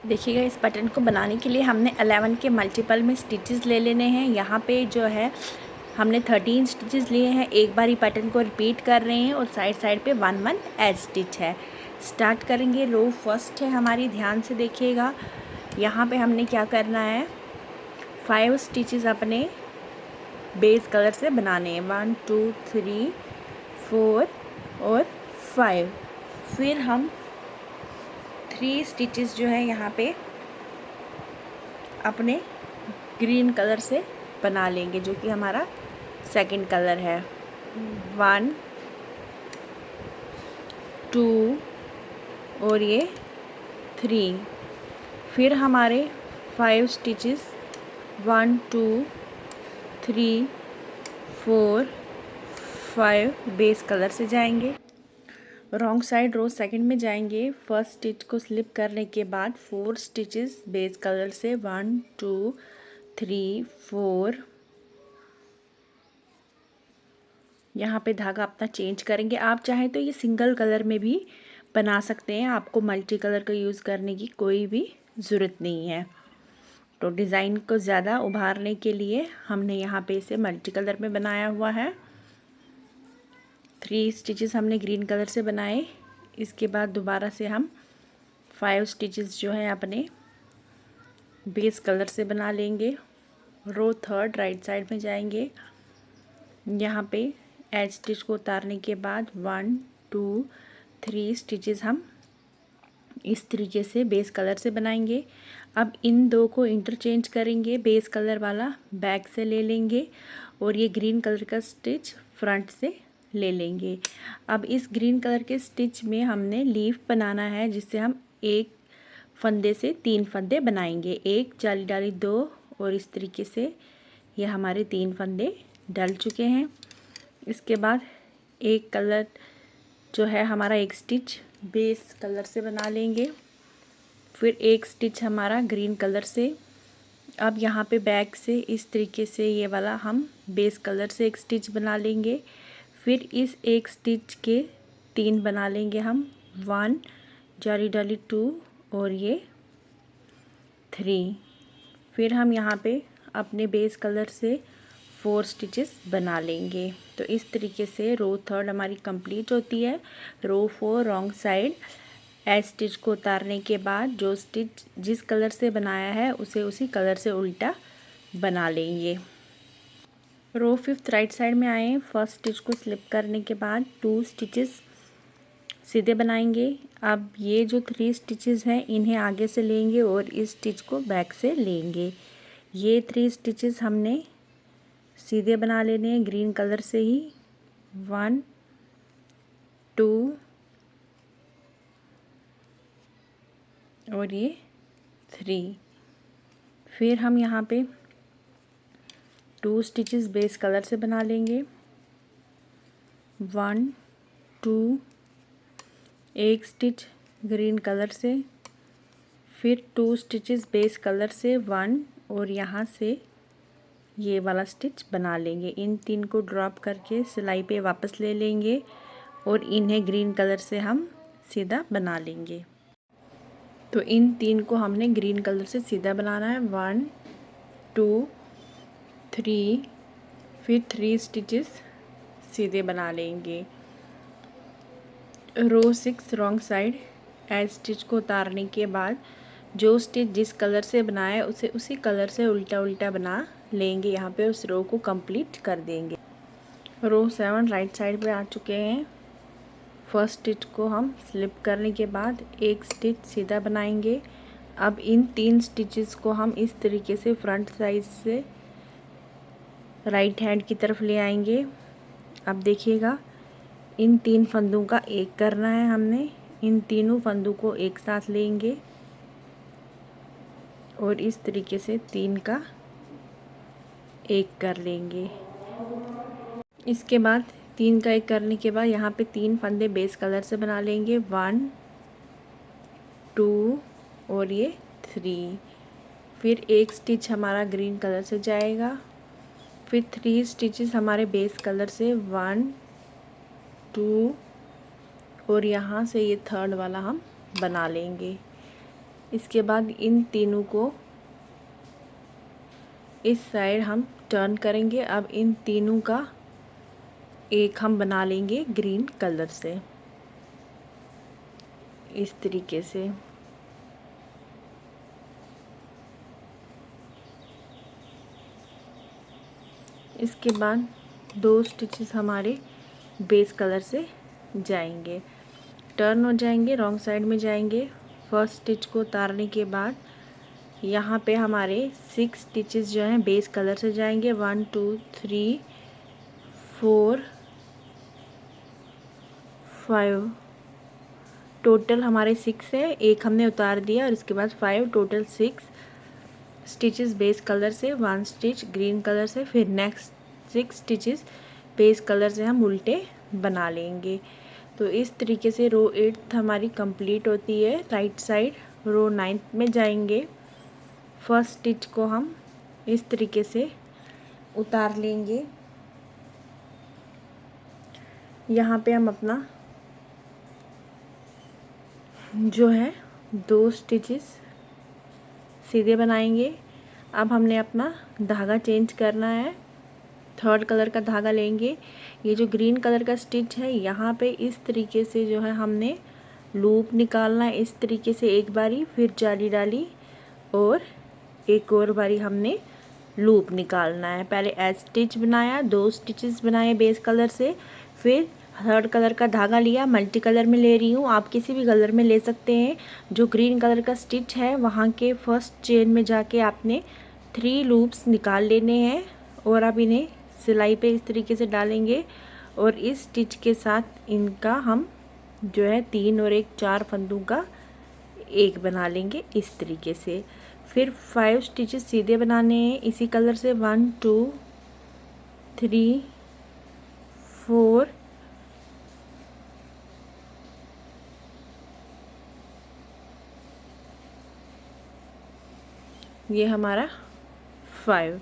देखिएगा, इस बटन को बनाने के लिए हमने 11 के मल्टीपल में स्टिचेस ले लेने हैं। यहाँ पे जो है हमने 13 स्टिचेस लिए हैं। एक बार ही पैटर्न को रिपीट कर रहे हैं और साइड साइड पे 1 1 एज स्टिच है। स्टार्ट करेंगे। रो फर्स्ट है हमारी, ध्यान से देखिएगा। यहाँ पे हमने क्या करना है, 5 स्टिचेस अपने बेस कलर से बनाने हैं। 1 2 3 4 और 5। फिर हम 3 स्टिचेस जो है यहाँ पे अपने ग्रीन कलर से बना लेंगे, जो कि हमारा सेकंड कलर है। 1 2 और ये 3। फिर हमारे 5 स्टिचेस 1 2 3 4 5 बेस कलर से जाएंगे। रॉन्ग साइड रो सेकंड में जाएंगे। फर्स्ट स्टिच को स्लिप करने के बाद 4 स्टिचेस बेस कलर से 1 2 3 4। यहाँ पे धागा अपना चेंज करेंगे। आप चाहें तो ये सिंगल कलर में भी बना सकते हैं, आपको मल्टी कलर का यूज़ करने की कोई भी ज़रूरत नहीं है। तो डिज़ाइन को ज़्यादा उभारने के लिए हमने यहाँ पे इसे मल्टी कलर में बनाया हुआ है। 3 स्टिचेस हमने ग्रीन कलर से बनाए। इसके बाद दोबारा से हम 5 स्टिचेस जो है अपने बेस कलर से बना लेंगे। रो थर्ड राइट साइड में जाएंगे। यहाँ पे एज स्टिच को उतारने के बाद 1 2 3 स्टिचेस हम इस तरीके से बेस कलर से बनाएंगे। अब इन दो को इंटरचेंज करेंगे। बेस कलर वाला बैक से ले लेंगे और ये ग्रीन कलर का स्टिच फ्रंट से ले लेंगे। अब इस ग्रीन कलर के स्टिच में हमने लीफ बनाना है, जिससे हम एक फंदे से 3 फंदे बनाएंगे। एक जाली डाली 2 और इस तरीके से ये हमारे 3 फंदे डल चुके हैं। इसके बाद एक कलर जो है हमारा एक स्टिच बेस कलर से बना लेंगे। फिर एक स्टिच हमारा ग्रीन कलर से। अब यहाँ पे बैक से इस तरीके से ये वाला हम बेस कलर से एक स्टिच बना लेंगे। फिर इस एक स्टिच के 3 बना लेंगे हम। 1 जाली डाली 2 और ये 3। फिर हम यहाँ पे अपने बेस कलर से 4 स्टिचेस बना लेंगे। तो इस तरीके से रो थर्ड हमारी कंप्लीट होती है। रो 4 रॉन्ग साइड एज स्टिच को उतारने के बाद जो स्टिच जिस कलर से बनाया है उसे उसी कलर से उल्टा बना लेंगे। रो 5 राइट साइड में आए। फर्स्ट स्टिच को स्लिप करने के बाद 2 स्टिचेस सीधे बनाएंगे। अब ये जो 3 स्टिचेस हैं इन्हें आगे से लेंगे और इस स्टिच को बैक से लेंगे। ये 3 स्टिचेस हमने सीधे बना लेने हैं ग्रीन कलर से ही। 1 2 और ये 3। फिर हम यहाँ पे 2 स्टिचेस बेस कलर से बना लेंगे। 1 2 एक स्टिच ग्रीन कलर से। फिर 2 स्टिचेस बेस कलर से 1 और यहाँ से ये वाला स्टिच बना लेंगे। इन 3 को ड्रॉप करके सिलाई पे वापस ले लेंगे और इन्हें ग्रीन कलर से हम सीधा बना लेंगे। तो इन 3 को हमने ग्रीन कलर से सीधा बनाना है। 1 2 3। फिर 3 स्टिचेस सीधे बना लेंगे। रो 6 रॉन्ग साइड एज स्टिच को उतारने के बाद जो स्टिच जिस कलर से बनाया है उसे उसी कलर से उल्टा उल्टा बना लेंगे। यहाँ पे उस रो को कंप्लीट कर देंगे। रो 7 राइट साइड पे आ चुके हैं। फर्स्ट स्टिच को हम स्लिप करने के बाद एक स्टिच सीधा बनाएंगे। अब इन 3 स्टिचेस को हम इस तरीके से फ्रंट साइड से राइट हैंड की तरफ ले आएंगे। अब देखिएगा, इन 3 फंदों का एक करना है हमने। इन तीनों फंदों को एक साथ लेंगे और इस तरीके से 3 का एक कर लेंगे। इसके बाद 3 का एक करने के बाद यहाँ पे 3 फंदे बेस कलर से बना लेंगे। 1 2 और ये 3। फिर एक स्टिच हमारा ग्रीन कलर से जाएगा। फिर 3 स्टिचेस हमारे बेस कलर से 1 2 और यहाँ से ये थर्ड वाला हम बना लेंगे। इसके बाद इन तीनों को इस साइड हम टर्न करेंगे। अब इन तीनों का एक हम बना लेंगे ग्रीन कलर से, इस तरीके से। इसके बाद 2 स्टिचेस हमारे बेस कलर से जाएंगे, टर्न हो जाएंगे, रॉन्ग साइड में जाएंगे। फर्स्ट स्टिच को उतारने के बाद यहाँ पे हमारे 6 स्टिचेस जो हैं बेस कलर से जाएंगे। 1 2 3 4 5 टोटल हमारे 6 है, एक हमने उतार दिया और इसके बाद 5, टोटल 6 स्टिचेस बेस कलर से, 1 स्टिच ग्रीन कलर से, फिर नेक्स्ट 6 स्टिचेस बेस कलर से हम उल्टे बना लेंगे। तो इस तरीके से रो 8 हमारी कंप्लीट होती है। राइट साइड रो 9 में जाएंगे। फर्स्ट स्टिच को हम इस तरीके से उतार लेंगे। यहाँ पे हम अपना जो है 2 स्टिचेस सीधे बनाएंगे। अब हमने अपना धागा चेंज करना है, 3rd कलर का धागा लेंगे। ये जो ग्रीन कलर का स्टिच है यहाँ पे इस तरीके से जो है हमने लूप निकालना है, इस तरीके से एक बारी, फिर जाली डाली और एक और बारी हमने लूप निकालना है। पहले एज स्टिच बनाया, 2 स्टिचेस बनाए बेस कलर से, फिर 3rd कलर का धागा लिया, मल्टी कलर में ले रही हूँ, आप किसी भी कलर में ले सकते हैं। जो ग्रीन कलर का स्टिच है वहाँ के फर्स्ट चेन में जाके आपने 3 लूप्स निकाल लेने हैं और अब इन्हें सिलाई पे इस तरीके से डालेंगे और इस स्टिच के साथ इनका हम जो है 3 और 1 4 फंदों का एक बना लेंगे इस तरीके से। फिर 5 स्टिचेस सीधे बनाने हैं इसी कलर से, 1 2 3 4 ये हमारा 5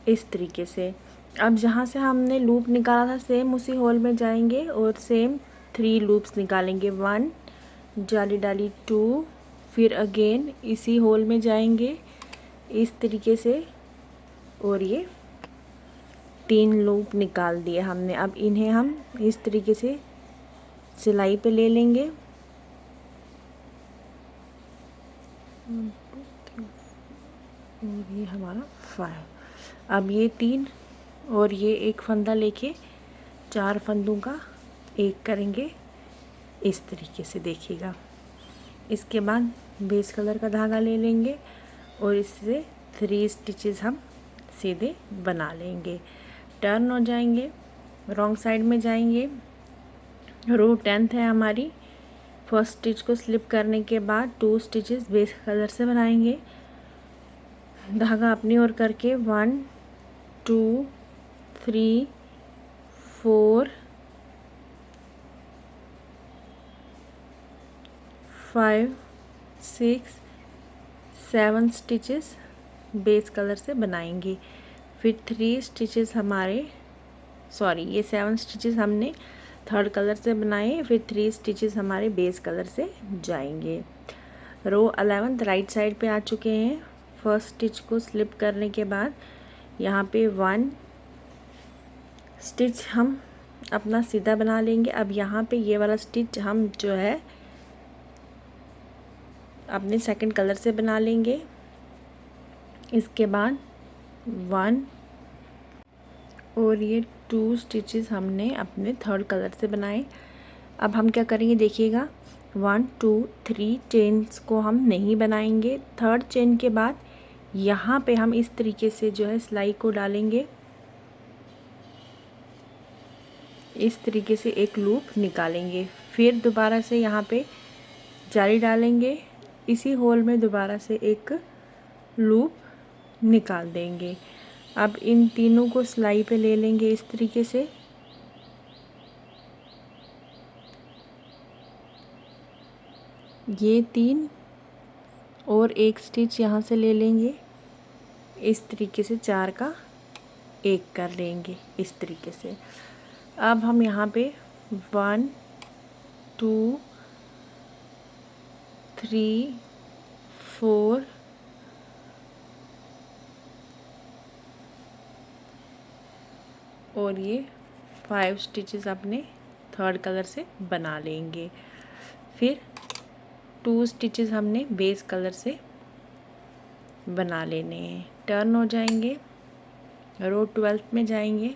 इस तरीके से। अब जहाँ से हमने लूप निकाला था सेम उसी होल में जाएंगे और सेम 3 लूप्स निकालेंगे। 1 जाली डाली, 2, फिर अगेन इसी होल में जाएंगे इस तरीके से और ये 3 लूप निकाल दिए हमने। अब इन्हें हम इस तरीके से सिलाई पे ले लेंगे। 1 2 3 और ये हमारा 5। अब ये 3 और ये एक फंदा लेके 4 फंदों का एक करेंगे इस तरीके से, देखिएगा। इसके बाद बेस कलर का धागा ले लेंगे और इससे 3 स्टिचेस हम सीधे बना लेंगे। टर्न हो जाएंगे, रॉन्ग साइड में जाएंगे। रो 10th है हमारी। फर्स्ट स्टिच को स्लिप करने के बाद 2 स्टिचेस बेस कलर से बनाएंगे। धागा अपनी ओर करके 1 2 3 4 5 6 7 स्टिचेस बेस कलर से बनाएंगे। फिर 3 स्टिचेस हमारे ये 7 स्टिचेस हमने 3rd कलर से बनाए, फिर 3 स्टिचेस हमारे बेस कलर से जाएंगे। रो 11th राइट साइड पे आ चुके हैं। फर्स्ट स्टिच को स्लिप करने के बाद यहाँ पे 1 स्टिच हम अपना सीधा बना लेंगे। अब यहाँ पे ये वाला स्टिच हम जो है अपने 2nd कलर से बना लेंगे। इसके बाद 1 और ये 2 स्टिचेस हमने अपने 3rd कलर से बनाए। अब हम क्या करेंगे देखिएगा, 1 2 3 चेन्स को हम नहीं बनाएंगे। 3rd चेन के बाद यहाँ पे हम इस तरीके से जो है सिलाई को डालेंगे, इस तरीके से एक लूप निकालेंगे। फिर दोबारा से यहाँ पे जाली डालेंगे, इसी होल में दोबारा से एक लूप निकाल देंगे। अब इन तीनों को सिलाई पे ले लेंगे इस तरीके से। ये 3 और एक स्टिच यहाँ से ले लेंगे, इस तरीके से 4 का एक कर लेंगे इस तरीके से। अब हम यहाँ पे 1 2 3 4 और ये 5 स्टिचेस अपने थर्ड कलर से बना लेंगे। फिर 2 स्टिचेस हमने बेस कलर से बना लेने हैं। टर्न हो जाएंगे, रो 12 में जाएंगे।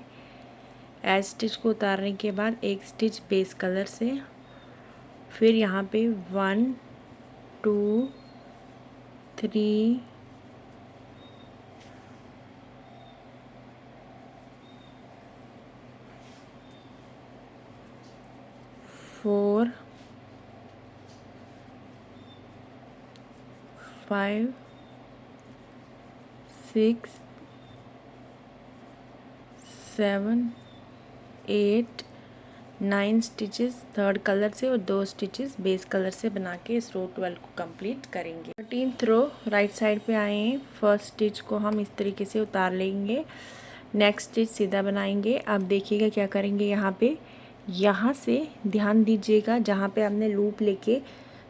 एज स्टिच को उतारने के बाद एक स्टिच बेस कलर से, फिर यहाँ पे 1 2 3 4 5 6 7 8 9 स्टिचेस थर्ड कलर से और 2 स्टिचेस बेस कलर से बना के इस रो 12 को कंप्लीट करेंगे। 13th रो राइट साइड पे आए हैं। फर्स्ट स्टिच को हम इस तरीके से उतार लेंगे, नेक्स्ट स्टिच सीधा बनाएंगे। अब देखिएगा क्या करेंगे, यहाँ से ध्यान दीजिएगा, जहाँ पे हमने लूप लेके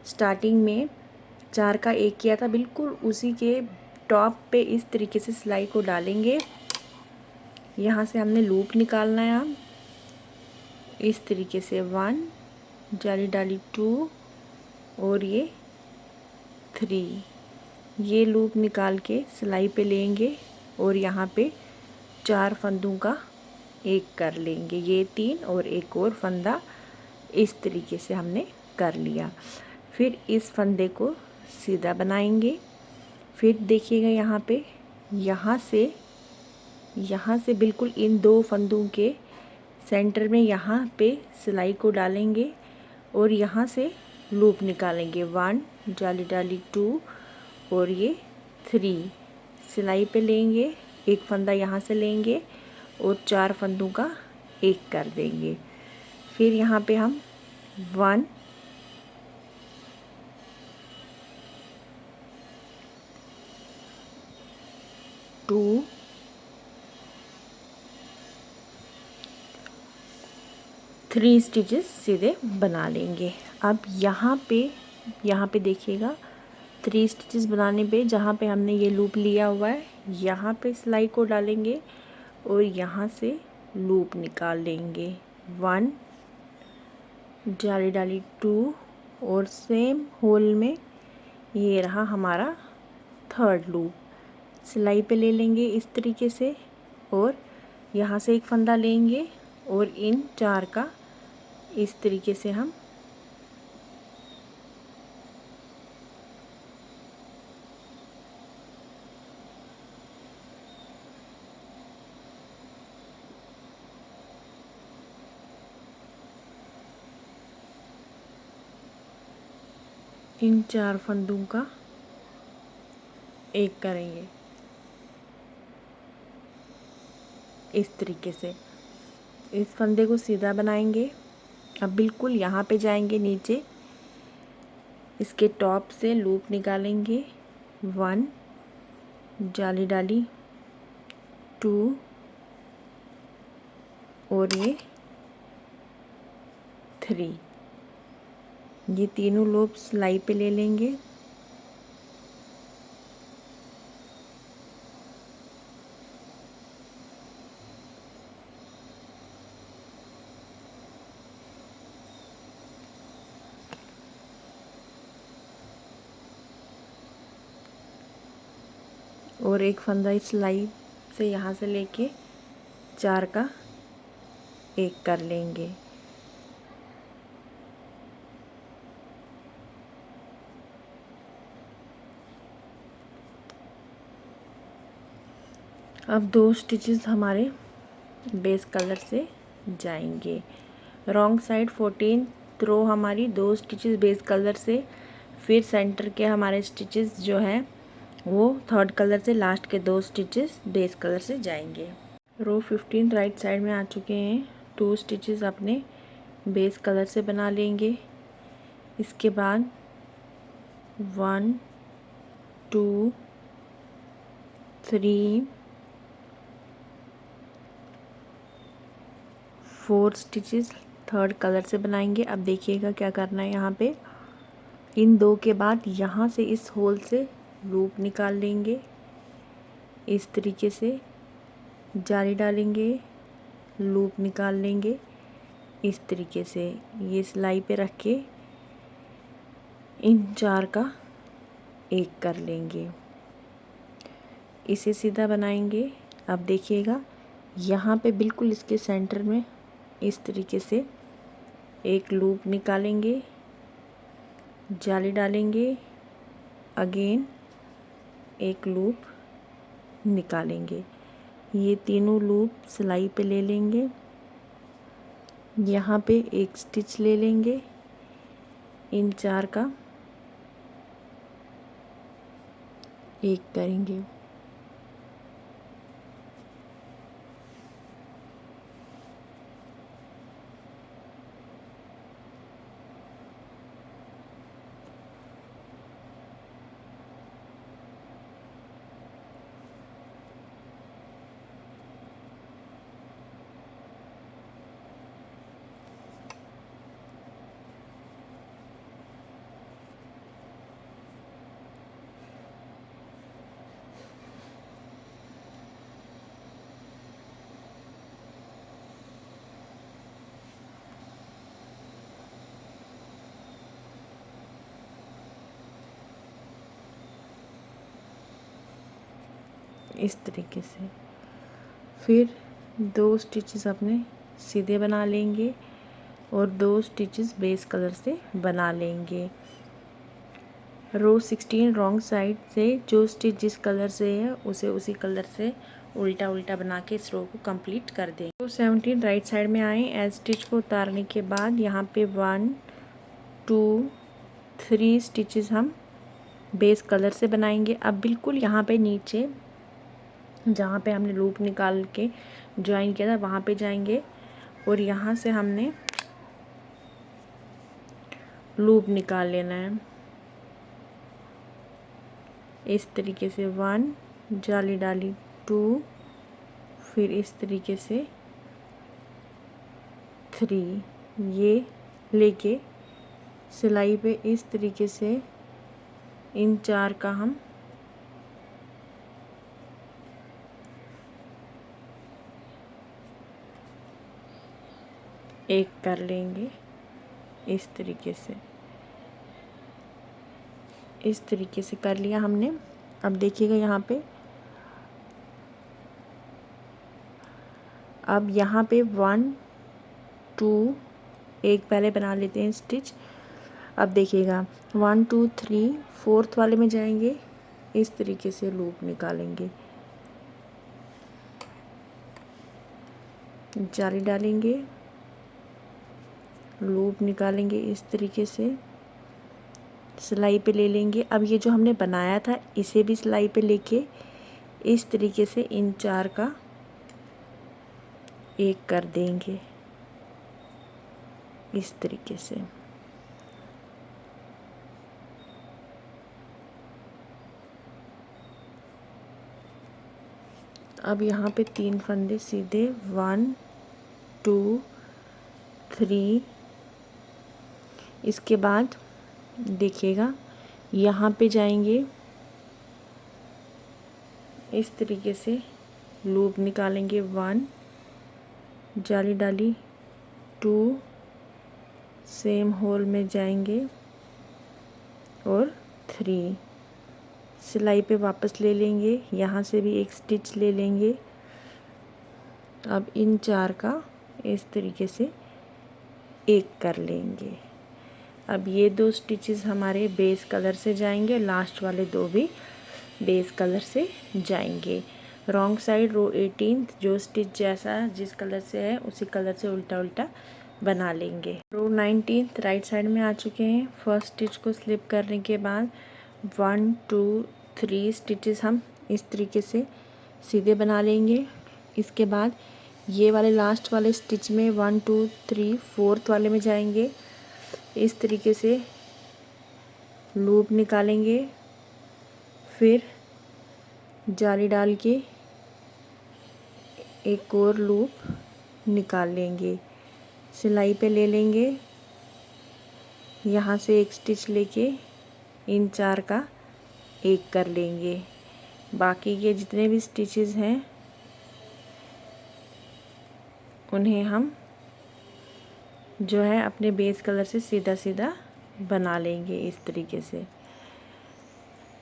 स्टार्टिंग में 4 का 1 किया था, बिल्कुल उसी के टॉप पे इस तरीके से सिलाई को डालेंगे। यहाँ से हमने लूप निकालना है। अब इस तरीके से 1 जाली डाली 2 और ये 3, ये लूप निकाल के सिलाई पे लेंगे और यहाँ पे 4 फंदों का एक कर लेंगे। ये 3 और एक और फंदा इस तरीके से हमने कर लिया। फिर इस फंदे को सीधा बनाएंगे। फिर देखिएगा यहाँ से बिल्कुल इन 2 फंदों के सेंटर में यहाँ पे सिलाई को डालेंगे और यहाँ से लूप निकालेंगे। 1 जाली डाली 2 और ये 3, सिलाई पे लेंगे, एक फंदा यहाँ से लेंगे और 4 फंदों का एक कर देंगे। फिर यहाँ पे हम 1 2 3 स्टिचेस सीधे बना लेंगे। अब यहाँ पे देखिएगा 3 स्टिचेस बनाने पे जहाँ पे हमने ये लूप लिया हुआ है, यहाँ पे सिलाई को डालेंगे और यहाँ से लूप निकाल लेंगे। 1 जाली डाली 2 और सेम होल में ये रहा हमारा थर्ड लूप। सिलाई पे ले लेंगे इस तरीके से और यहाँ से एक फंदा लेंगे और इन 4 का इस तरीके से हम इन 4 फंदों का एक करेंगे इस तरीके से। इस फंदे को सीधा बनाएंगे। अब बिल्कुल यहाँ पे जाएंगे, नीचे इसके टॉप से लूप निकालेंगे। 1 जाली डाली 2 और ये 3, ये तीनों लूप सिलाई पे ले लेंगे। और एक फंदा इस सिलाई से यहाँ से लेके 4 का एक कर लेंगे। अब 2 स्टिचेस हमारे बेस कलर से जाएंगे। रॉन्ग साइड 14th रो हमारी 2 स्टिचेस बेस कलर से, फिर सेंटर के हमारे स्टिचेस जो हैं वो थर्ड कलर से, लास्ट के 2 स्टिचेस बेस कलर से जाएंगे। रो 15 राइट साइड में आ चुके हैं। 2 स्टिचेस अपने बेस कलर से बना लेंगे। इसके बाद 1 2 3 4 स्टिचेस थर्ड कलर से बनाएंगे। अब देखिएगा क्या करना है, यहाँ पे इन 2 के बाद यहाँ से इस होल से लूप निकाल लेंगे इस तरीके से, जाली डालेंगे, लूप निकाल लेंगे इस तरीके से। ये सिलाई पे रख के इन 4 का एक कर लेंगे, इसे सीधा बनाएंगे। अब देखिएगा यहाँ पे बिल्कुल इसके सेंटर में इस तरीके से एक लूप निकालेंगे, जाली डालेंगे, अगेन एक लूप निकालेंगे। ये तीनों लूप सिलाई पे ले लेंगे, यहाँ पे एक स्टिच ले लेंगे, इन 4 का एक करेंगे। इस तरीके से फिर 2 स्टिचेस अपने सीधे बना लेंगे और 2 स्टिचेस बेस कलर से बना लेंगे। रो 16 रॉन्ग साइड से जो स्टिच जिस कलर से है उसे उसी कलर से उल्टा उल्टा बना के इस रो को कंप्लीट कर देंगे। तो 17 राइट साइड में आए, एज स्टिच को उतारने के बाद यहाँ पे 1 2 3 स्टिचेस हम बेस कलर से बनाएंगे। अब बिल्कुल यहाँ पे नीचे जहाँ पे हमने लूप निकाल के ज्वाइन किया था वहाँ पे जाएंगे और यहाँ से हमने लूप निकाल लेना है इस तरीके से। 1 जाली डाली, 2 फिर इस तरीके से 3, ये लेके सिलाई पे इस तरीके से इन 4 का हम एक कर लेंगे इस तरीके से। इस तरीके से कर लिया हमने। अब देखिएगा यहाँ पे, अब यहाँ पे 1 2 एक पहले बना लेते हैं स्टिच। अब देखिएगा 1 2 3 4th वाले में जाएंगे, इस तरीके से लूप निकालेंगे, जाली डालेंगे, लूप निकालेंगे इस तरीके से, सिलाई पे ले लेंगे। अब ये जो हमने बनाया था इसे भी सिलाई पे लेके इस तरीके से इन 4 का एक कर देंगे इस तरीके से। अब यहाँ पे 3 फंदे सीधे 1 2 3। इसके बाद देखिएगा यहाँ पे जाएंगे, इस तरीके से लूप निकालेंगे, 1 जाली डाली, 2 सेम होल में जाएंगे और 3 सिलाई पे वापस ले लेंगे, यहाँ से भी एक स्टिच ले लेंगे। अब इन 4 का इस तरीके से एक कर लेंगे। अब ये 2 स्टिचेस हमारे बेस कलर से जाएंगे, लास्ट वाले 2 भी बेस कलर से जाएंगे। रॉन्ग साइड रो 18 जो स्टिच जैसा जिस कलर से है उसी कलर से उल्टा उल्टा बना लेंगे। रो 19 राइट साइड में आ चुके हैं। फर्स्ट स्टिच को स्लिप करने के बाद 1 2 3 स्टिचेस हम इस तरीके से सीधे बना लेंगे। इसके बाद ये वाले लास्ट वाले स्टिच में 1 2 3 4th वाले में जाएंगे, इस तरीके से लूप निकालेंगे, फिर जाली डाल के एक और लूप निकाल लेंगे, सिलाई पे ले लेंगे, यहाँ से एक स्टिच लेके इन 4 का एक कर लेंगे। बाकी के जितने भी स्टिचेस हैं उन्हें हम जो है अपने बेस कलर से सीधा सीधा बना लेंगे। इस तरीके से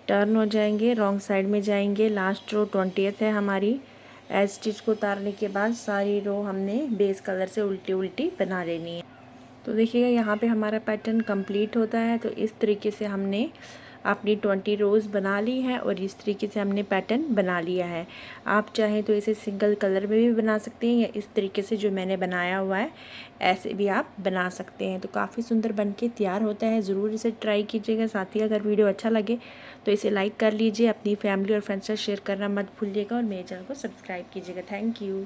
टर्न हो जाएंगे, रॉन्ग साइड में जाएंगे। लास्ट रो 20th है हमारी। एज स्टिच को उतारने के बाद सारी रो हमने बेस कलर से उल्टी उल्टी बना लेनी है। तो देखिएगा यहाँ पे हमारा पैटर्न कंप्लीट होता है। तो इस तरीके से हमने अपनी 20 रोज़ बना ली है और इस तरीके से हमने पैटर्न बना लिया है। आप चाहें तो इसे सिंगल कलर में भी बना सकते हैं या इस तरीके से जो मैंने बनाया हुआ है ऐसे भी आप बना सकते हैं। तो काफ़ी सुंदर बनके तैयार होता है। ज़रूर इसे ट्राई कीजिएगा। साथ ही अगर वीडियो अच्छा लगे तो इसे लाइक कर लीजिए, अपनी फैमिली और फ्रेंड्स से शेयर करना मत भूलिएगा और मेरे चैनल को सब्सक्राइब कीजिएगा। Thank you.